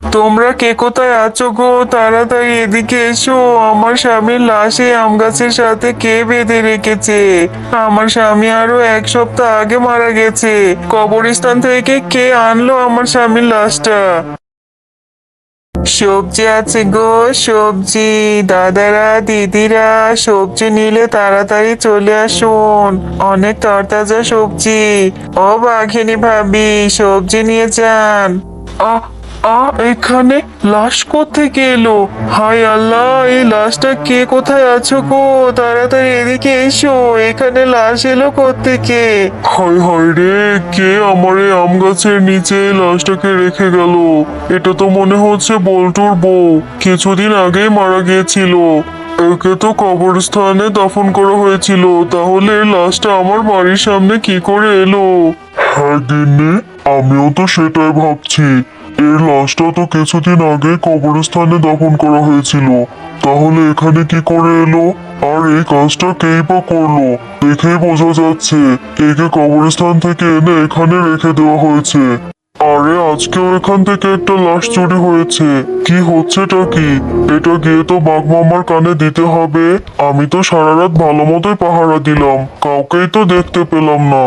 তোমরা কে কোথায় আছো গো? তাড়াতাড়ি এদিকে এসো। আমার স্বামীর লাশে আম গাছের সাথে কে বেঁধে রেখেছে? আমার স্বামী আরো 1 সপ্তাহ আগে মারা গেছে। কবরস্থান থেকে কে আনলো আমার স্বামীর লাশটা? সবজি আছে গো, সবজি। দাদারা দিদিরা, সবজি নিলে তাড়াতাড়ি চলে আসুন। অনেক তরতাজা সবজি। ও বাঘিনী ভাবি, সবজি নিয়ে যান। আ আ এখানে লাশ কোত্থেকে এলো? হায় আল্লাহ, এই লাশটা কে? কোথায় আছো গো? তাড়াতাড়ি এদিকে এসো। এখানে লাশ এলো কোত্থেকে? হায় হায় রে, কে আমার এই আম গাছের নিচে এই লাশটাকে রেখে গেল? এটা তো মনে হচ্ছে বল্টুর বউ। কিছুদিন আগেই মারা গিয়েছিল। একে তো কবরস্থানে দাফন করা হয়েছিল, তাহলে এই লাশটা আমার বাড়ির সামনে কি করে এলো? হ্যাঁ গিন্নি, আমিও তো সেটাই ভাবছি। এর লাশটা তো কিছুদিন আগে কবরস্থানে দাফন করা হয়েছিল, তাহলে এখানে কি করে এলো? আর এই কাজটা কেই বা করলো? দেখেই বোঝা যাচ্ছে একে কবরস্থান থেকে এনে এখানে রেখে দেওয়া হয়েছে। আরে আজকেও এখান থেকে একটা লাশ চুরি হয়েছে। কি হচ্ছেটা কি? এটা গিয়ে তো বাঘ মামার কানে দিতে হবে। আমি তো সারা রাত ভালো মতোই পাহারা দিলাম, কাউকেই তো দেখতে পেলাম না।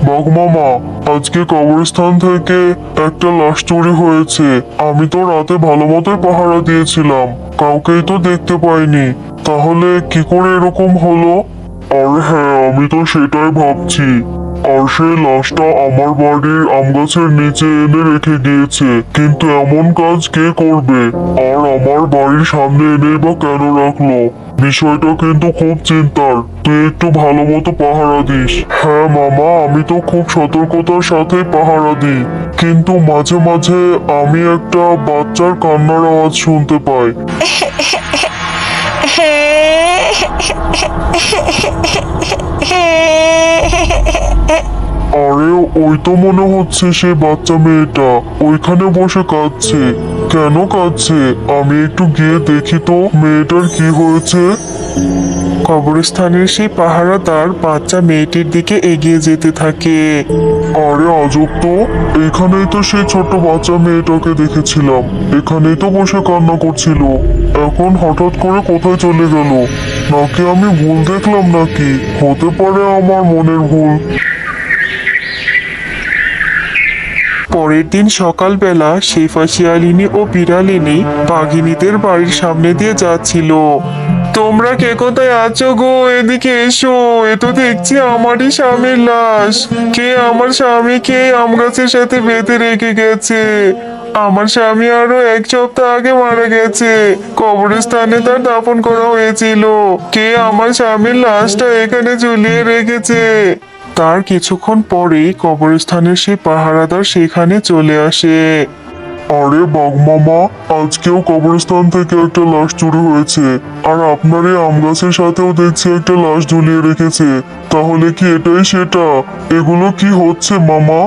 বাঘ মামা, আজকে কবরস্থান থেকে একটা লাশ চুরি হয়েছে। আমি তো রাতে ভালো মতোই পাহারা দিয়েছিলাম, কাউকেই তো দেখতে পাইনি। তাহলে কি করে এরকম হলো? আর হ্যাঁ, আমি তো সেটাই ভাবছি। আর সেই লাশটা আমার বাড়ির আম গাছের নিচে এনে রেখে গিয়েছে, কিন্তু এমন কাজ কে করবে? আর আমার বাড়ির সামনে এনেই বা কেন রাখলো? বিষয়টা কিন্তু খুব চিন্তার। তুই একটু ভালো মতো পাহারা দিস। হ্যাঁ মামা, আমি তো খুব সতর্কতার সাথে পাহারা দিই, কিন্তু মাঝে মাঝে আমি একটা বাচ্চার কান্নার আওয়াজ শুনতে পাই। আরে ওই তো মনে হচ্ছে সে বাচ্চা মেয়েটা ওইখানে বসে কাঁদছে। কেন কাঁদছে? আমি একটু গিয়ে দেখি তো মেয়েটার কি হয়েছে। কবরস্থানের সেই পাহারাদার বাচ্চা মেয়েটির দিকে এগিয়ে যেতে থাকে। আরে আজব তো, এখানেই তো সেই ছোট্ট বাচ্চা মেয়েটাকে দেখেছিলাম। এখানেই তো বসে কান্না করছিল। এখন হঠাৎ করে কোথায় চলে গেল? নাকি আমি ভুল দেখলাম? নাকি হতে পারে আমার মনের ভুল। পরের দিন সকালবেলা শেফা শিয়ালিনী ও বিড়ালিনী বাঘিনীদের বাড়ির সামনে দিয়ে যাচ্ছিল। তোমরা কে কোথায় আছো গো? এদিকে এসো। এ তো দেখছি আমারই স্বামীর লাশ। কে আমার স্বামীকে আম গাছের সাথে বেঁধে রেখে গেছে? আমার স্বামী আরো 1 সপ্তাহ আগে মারা গেছে। কবরস্থানে তার দাফন করা হয়েছিল। কে আমার স্বামীর লাশটা এখানে ঝুলিয়ে রেখেছে? তার কিছুক্ষণ পরেই কবরস্থানের সেই পাহারাদার সেখানে চলে আসে। আরে বাঘ মামা, আজকেও কবরস্থান থেকে একটা লাশ চুরি হয়েছে, আর আপনার এই আম গাছের সাথেও দেখছি একটা লাশ ঝুলিয়ে রেখেছে। তাহলে কি এটাই সেটা? এগুলো কি হচ্ছে মামা?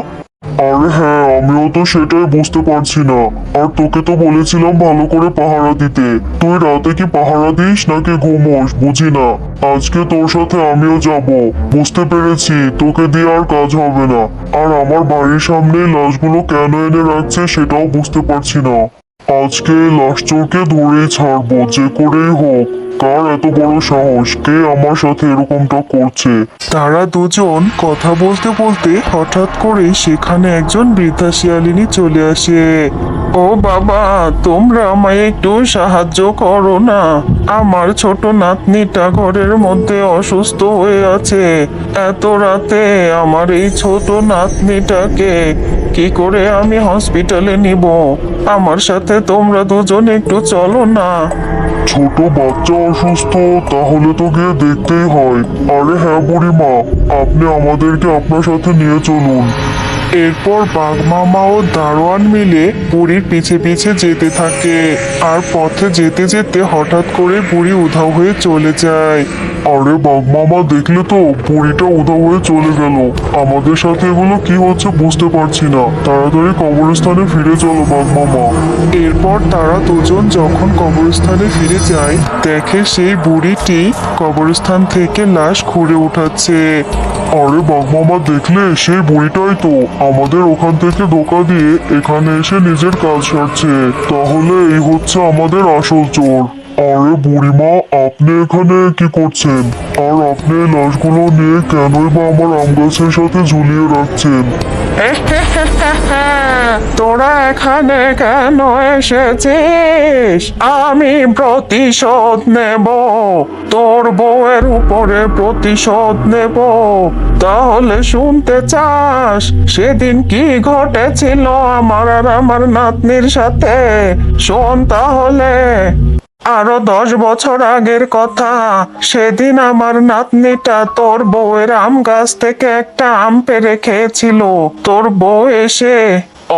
আরে হ্যাঁ, আমিও তো সেটাই বুঝতে পারছি না। আর তোকে তো বলেছিলাম ভালো করে পাহারা দিতে। তুই রাতে কি পাহারা দিস নাকি ঘুমোস বুঝি না। আজকে তোর সাথে আমিও যাব। বুঝতে পেরেছি তোকে দিয়ে আর কাজ হবে না। আর আমার বাড়ির সামনে লাশগুলো কেন এনে রাখছে সেটাও বুঝতে পারছি না। আজকে লাশ চোরকে ধরেই ছাড়বো, যে করেই হোক। কার এত বড় সাহস? কে আমার সাথে এরকমটা করছে? তারা দুজন কথা বলতে বলতে হঠাৎ করে সেখানে একজন বৃদ্ধা শিয়ালিনী চলে আসে। ও বাবা, তোমরা আমায় একটু সাহায্য করো না। আমার ছোট নাতনিটা ঘরের মধ্যে অসুস্থ হয়ে আছে। এত রাতে আমার এই ছোট নাতনিটাকে কি করে আমি হসপিটালে নিব? আমার সাথে তোমরা দুজন একটু চলো না। ছোট বাচ্চা অসুস্থ, তাহলে তো গিয়ে দেখতেই হয়। আরে হ্যাঁ বুড়িমা, আপনি আমাদেরকে আপনার সাথে নিয়ে চলুন। এরপর বাঘ মামা ও দারোয়ান মিলে বুড়ির পিছে পিছে যেতে থাকে। আর পথে যেতে যেতে হঠাৎ করে বুড়ি উধাও হয়ে চলে যায়। আরে বাঘ মামা, দেখলে তো বুড়িটা উধাও হয়ে চলে গেল। আমাদের সাথে এগুলো কি হচ্ছে বুঝতে পারছি না। তাড়াতাড়ি কবরস্থানে ফিরে চলো বাঘ মামা। এরপর তারা দুজন যখন কবরস্থানে ফিরে যায়, দেখে সেই বুড়িটি কবরস্থান থেকে লাশ খুঁড়ে উঠাচ্ছে। আরে বাঘ মামা, দেখলে সেই বুড়িটাই তো আমাদের ওখান থেকে ধোকা দিয়ে এখানে এসে নিজের কাজ সারছে। তাহলে এই হচ্ছে আমাদের আসল চোর। আরে বুড়িমা, আপনি এখানে কি করছেন? আর আপনি এই লাশগুলো নিয়ে কেনই বা আমার আম গাছের সাথে ঝুলিয়ে রাখছেন? তোরা এখানে কেন এসেছিস? আমি প্রতিশোধ নেব, তোর বউয়ের উপরে প্রতিশোধ নেব। তাহলে শুনতে চাস সেদিন কি ঘটেছিল আমার আর আমার নাতনির সাথে? শোন তাহলে। আরো 10 বছর আগের কথা। সেদিন আমার নাতনিটা তোর বউয়ের আম গাছ থেকে একটা আম পেড়ে খেয়েছিল। তোর বউ এসে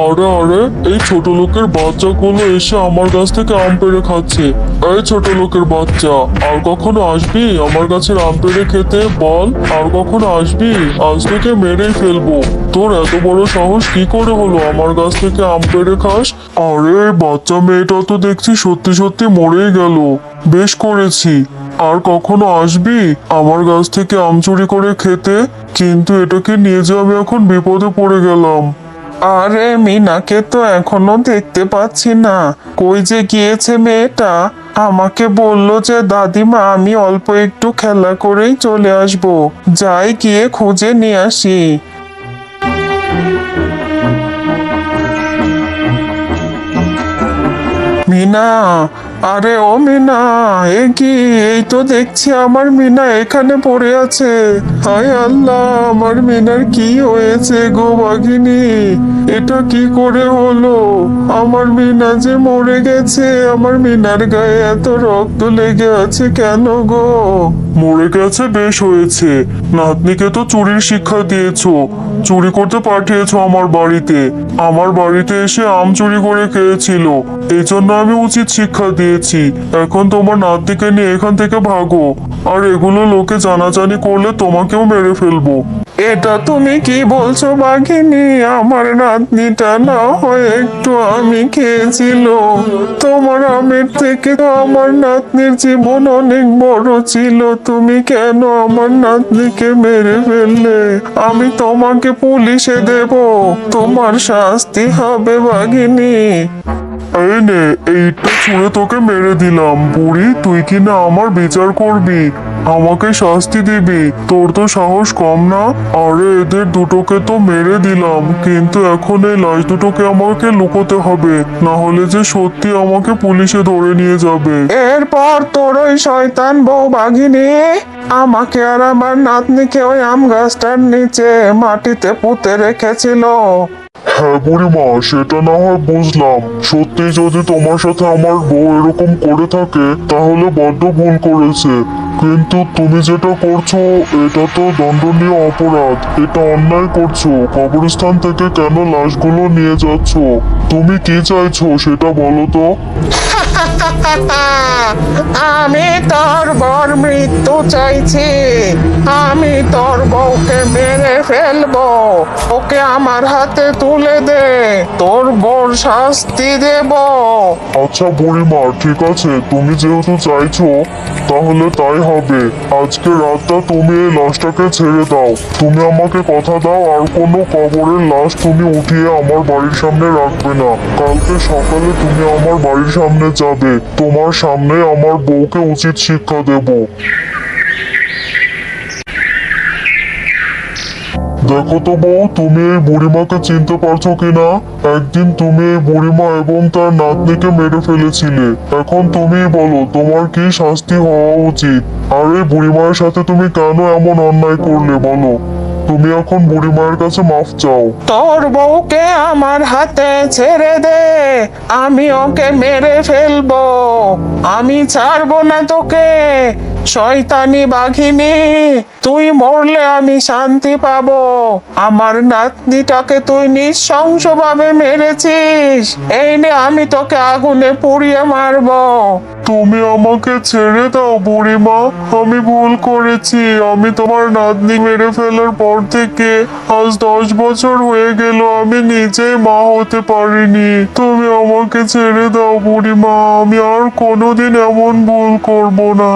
আরে আরে, এই ছোট লোকের বাচ্চাগুলো এসে আমার গাছ থেকে আম পেড়ে খাচ্ছে। এই ছোট লোকের বাচ্চা, আর কখনো আসবি আমার গাছের আম পেড়ে খেতে? বল, আর কখনো আসবি? আজ থেকে মেরেই ফেলবো। তোর এত বড় সাহস কি করে হলো আমার গাছ থেকে আম পেড়ে খাস? আরে এই বাচ্চা মেয়েটা তো দেখছি সত্যি সত্যি মরেই গেল। বেশ করেছি। আর কখনো আসবি আমার গাছ থেকে আম চুরি করে খেতে? কিন্তু এটাকে নিয়ে যে আমি এখন বিপদে পড়ে গেলাম। আরে মিনাকে তো এখনো দেখতে পাচ্ছি না, কই যে গিয়েছে মেয়েটা? আমাকে বলল যে দাদিমা আমি অল্প একটু খেলা করেই চলে আসব। যাই গিয়ে খুঁজে নিয়ে আসি। মিনা, আরে ও মিনা, এ কি? এই তো দেখছি আমার মিনা এখানে পড়ে আছে। হায় আল্লাহ, আমার মিনার কি হয়েছে গো বাঘিনী? এটা কি করে হলো? আমার মিনা যে মরে গেছে। আমার মিনার গায়ে এত রক্ত লেগে আছে কেন গো? মরে গেছে, বেশ হয়েছে। নাতনিকে তো চুরির শিক্ষা দিয়েছো, চুরি করতে পাঠিয়েছো আমার বাড়িতে। আমার বাড়িতে এসে আম চুরি করে খেয়েছিল, এই জন্য আমি উচিত শিক্ষা দিয়েছি। এখন তোমার নাতনিকে নিয়ে এখান থেকে ভাগো, আর এগুলো লোকে জানাজানি করলে তোমাকেও মেরে ফেলবো। এটা তুমি কি বলছো বাঘিনী? আমার নাতনিটা না হয় একটু আমি খেয়েছিল। তোমার আমের থেকে তো আমার নাতনির জীবন অনেক বড় ছিল। তুমি কেন আমার নাতনিকে মেরে ফেললে? আমি তোমাকে পুলিশে দেব, তোমার শাস্তি হবে বাঘিনী। এই নে, এইটা ছুঁড়ে তোকে মেরে দিলাম। বুড়ি, তুই কি না আমার বিচার করবি, আমাকে শাস্তি দিবি? তোর তো সাহস কম না। আরে এদের দুটোকে তো মেরে দিলাম, কিন্তু এখন এই লাশ দুটোকে আমাকে লুকোতে হবে, না হলে যে সত্যি আমাকে পুলিশে ধরে নিয়ে যাবে। এরপর তোর ওই শয়তান বউ বাঘিনী আমাকে আর আমার নাতনিকে ওই আম গাছটার নিচে মাটিতে পুঁতে রেখেছিল। হ্যাঁ বুড়িমা, সেটা না হয় বুঝলাম। সত্যি যদি তোমার সাথে আমার বউ এরকম করে থাকে তাহলে বড্ড ভুল করেছে। কিন্তু তুমি যেটা করছো এটা তো দণ্ডনীয় অপরাধ, এটা অন্যায় করছো। কবরস্থান থেকে কেন লাশগুলো নিয়ে যাচ্ছ? তুমি কি চাইছো সেটা বলো তো। আমি তোর বর মৃত্যু চাইছি। আমি তোর বউকে মেরে ফেলবো। ওকে আমার হাতে তুলে দে, তোর বউর শাস্তি দেব। আচ্ছা বুড়িমা, ঠিক আছে, তুমি যেহেতু চাইছো তাহলে তাই হবে। আজকে রাতটা তুমি এই লাশটাকে ছেড়ে দাও। তুমি আমাকে কথা দাও আর কোনো কবরের লাশ তুমি উঠিয়ে আমার বাড়ির সামনে রাখবে না। কালকে সকালে তুমি আমার বাড়ির সামনে যাবে, তোমার সামনে আমার বউকে উচিত শিক্ষা দেব। দেখো তো বউ, তুমি এই বুড়িমাকে চিনতে পারছো কিনা? একদিন তুমি এই বুড়িমা এবং তার নাতনিকে মেরে ফেলেছিলে। এখন তুমি বলো তোমার কি শাস্তি হওয়া উচিত? আর এই বুড়িমায়ের সাথে তুমি কেন এমন অন্যায় করলে বলো? তুমি এখন বুড়িমায়ের কাছে মাফ চাও। তোর বউকে আমার হাতে ছেড়ে দে, আমি ওকে মেরে ফেলবো। আমি ছাড়বো না তোকে, শয়তানি বাঘিনী। তুই মরলে আমি শান্তি পাবো। আমার নাতনিটাকে তুই নৃশংসভাবে মেরেছিস। এই নে, আমি তোকে আগুনে পুড়িয়ে মারবো। তুমি আমাকে ছেড়ে দাও বুড়িমা, আমি ভুল করেছি। আমি তোমার নাতনি মেরে ফেলার পর থেকে আজ 10 বছর হয়ে গেল আমি নিজে মা হতে পারিনি। তুমি আমাকে ছেড়ে দাও বুড়িমা, আমি আর কোনোদিন এমন ভুল করব না।